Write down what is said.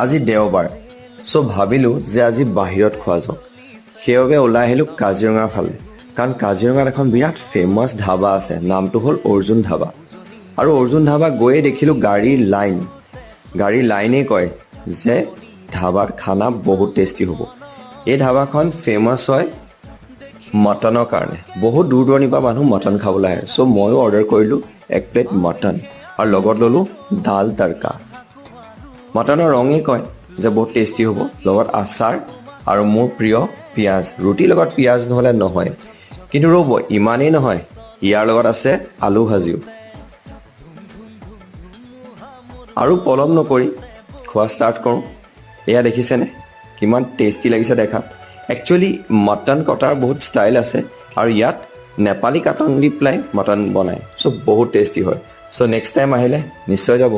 আজি দেওবাৰ, চ' ভাবিলোঁ যে আজি বাহিৰত খোৱা যাওক। সেইবাবে ওলাই আহিলোঁ কাজিৰঙাৰ ফালে, কাৰণ কাজিৰঙাত এখন বিৰাট ফেমাছ ধাবা আছে, নামটো হ'ল অৰ্জুন ধাবা। আৰু অৰ্জুন ধাবা গৈয়ে দেখিলোঁ গাড়ীৰ লাইনেই কয় যে ধাবাত খানা বহুত টেষ্টি হ'ব। এই ধাবাখন ফেমাছ হয় মটনৰ কাৰণে, বহুত দূৰ দূৰণিৰ পৰা মানুহ মটন খাবলৈ আহে। চ' ময়ো অৰ্ডাৰ কৰিলোঁ 1 প্লেট মটন আৰু লগত ল'লোঁ দাল তড়কা। মটনৰ ৰঙেই কয় যে বহুত টেষ্টি হ'ব, লগত আচাৰ আৰু মোৰ প্ৰিয় পিঁয়াজ। ৰুটিৰ লগত পিঁয়াজ নহ'লে নহয়। কিন্তু ৰ'ব, ইমানেই নহয়, ইয়াৰ লগত আছে আলু ভাজিও। আৰু পলম নকৰি খোৱা ষ্টাৰ্ট কৰোঁ। এয়া দেখিছেনে কিমান টেষ্টি লাগিছে দেখাত। একচুৱেলি মটন কটাৰ বহুত ষ্টাইল আছে আৰু ইয়াত নেপালী কাটন দি পেলাই মটন বনায়, চ' বহুত টেষ্টি হয়। চ' নেক্সট টাইম আহিলে নিশ্চয় যাব।